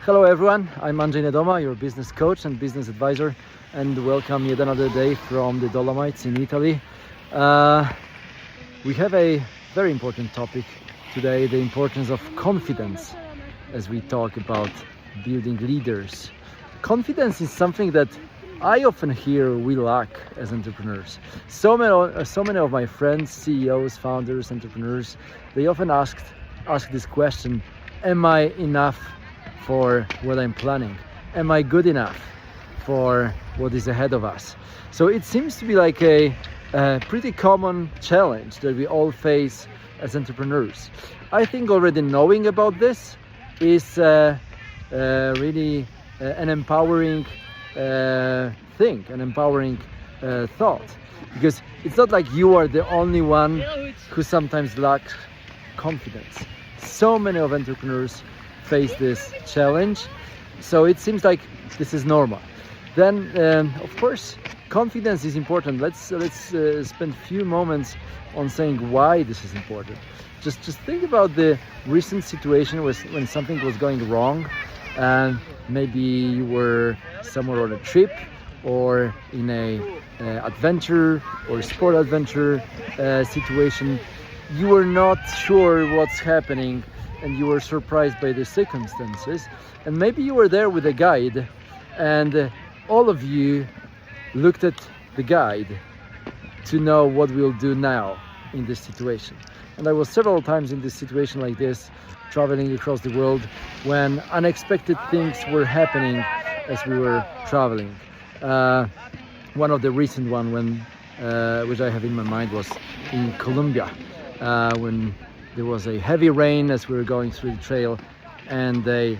Hello everyone, I'm Andrzej Nedoma, your business coach and business advisor, and welcome yet another day from the Dolomites in Italy. We have a very important topic today, the importance of confidence as we talk about building leaders. Confidence is something that I often hear we lack as entrepreneurs. So many of my friends, CEOs, founders, entrepreneurs, they often ask this question, am I enough for what I'm planning? Am I good enough for what is ahead of us? So it seems to be like a pretty common challenge that we all face as entrepreneurs. I think already knowing about this is really an empowering thing, an empowering thought, because it's not like you are the only one who sometimes lacks confidence. So many of entrepreneurs face this challenge, so it seems like this is normal. Then of course confidence is important. Let's spend a few moments on saying why this is important. Just think about the recent situation when something was going wrong, and maybe you were somewhere on a trip or in a adventure or sport adventure situation. You were not sure what's happening and you were surprised by the circumstances, and maybe you were there with a guide, and all of you looked at the guide to know what we'll do now in this situation. And I was several times in this situation like this, traveling across the world, when unexpected things were happening as we were traveling. One of the recent one which I have in my mind was in Colombia, when there was a heavy rain as we were going through the trail and a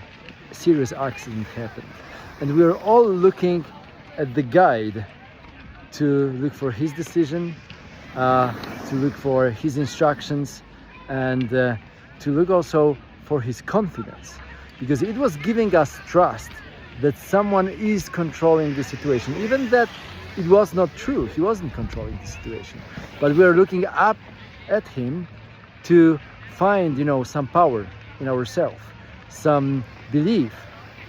serious accident happened. And we were all looking at the guide to look for his decision, to look for his instructions, and to look also for his confidence, because it was giving us trust that someone is controlling the situation, even that it was not true. He wasn't controlling the situation, but we were looking up at him to find, some power in ourselves, some belief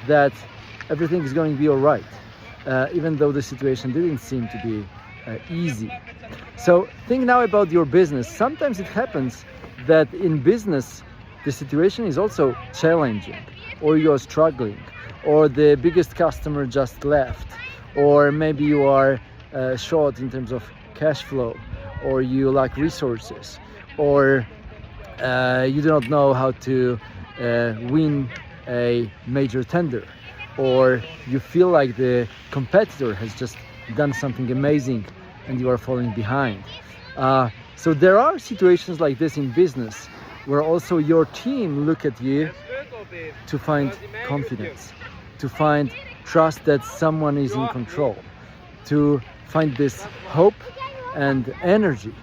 that everything is going to be all right, even though the situation didn't seem to be easy. So think now about your business. Sometimes it happens that in business the situation is also challenging, or you're struggling, or the biggest customer just left, or maybe you are short in terms of cash flow, or you lack resources, or you do not know how to win a major tender, or you feel like the competitor has just done something amazing and you are falling behind. So there are situations like this in business where also your team look at you to find confidence, to find trust that someone is in control, to find this hope and energy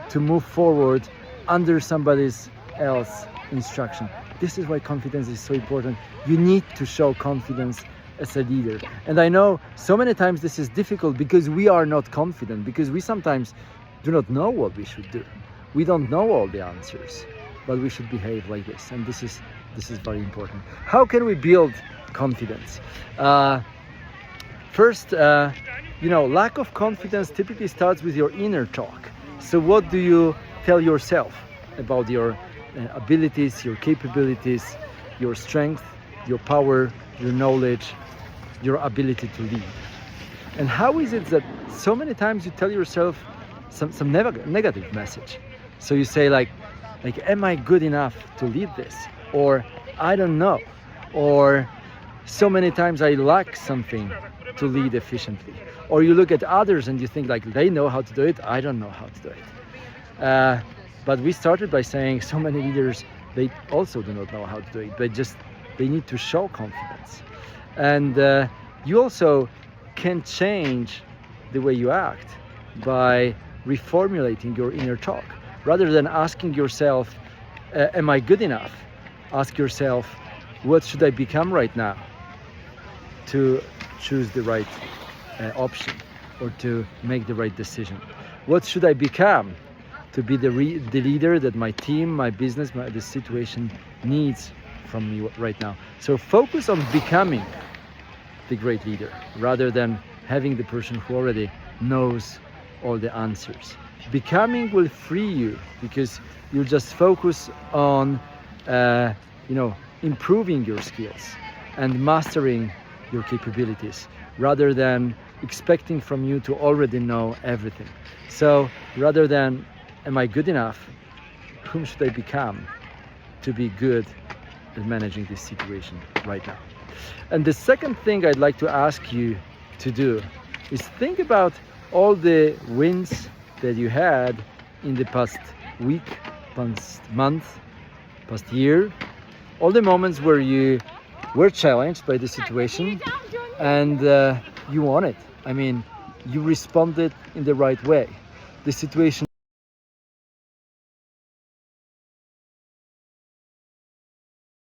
to move forward under somebody's else instruction. This is why confidence is so important. You need to show confidence as a leader. And I know so many times this is difficult because we are not confident, because we sometimes do not know what we should do. We don't know all the answers, but we should behave like this. And this is very important. How can we build confidence? First, lack of confidence typically starts with your inner talk. So what do you tell yourself about your abilities, your capabilities, your strength, your power, your knowledge, your ability to lead? And how is it that so many times you tell yourself some negative message? So you say like, am I good enough to lead this? Or I don't know. Or so many times I lack something to lead efficiently. Or you look at others and you think like, they know how to do it, I don't know how to do it. But we started by saying so many leaders, they also do not know how to do it, but they need to show confidence. And you also can change the way you act by reformulating your inner talk. Rather than asking yourself, am I good enough? Ask yourself, what should I become right now to choose the right option or to make the right decision? What should I become to be the leader that my team, my business, the situation needs from me right now. So focus on becoming the great leader rather than having the person who already knows all the answers. Becoming will free you because you just focus on improving your skills and mastering your capabilities rather than expecting from you to already know everything. So rather than am I good enough, whom should I become to be good at managing this situation right now? And the second thing I'd like to ask you to do is think about all the wins that you had in the past week, past month, past year, all the moments where you were challenged by the situation and you won it. I mean, you responded in the right way. The situation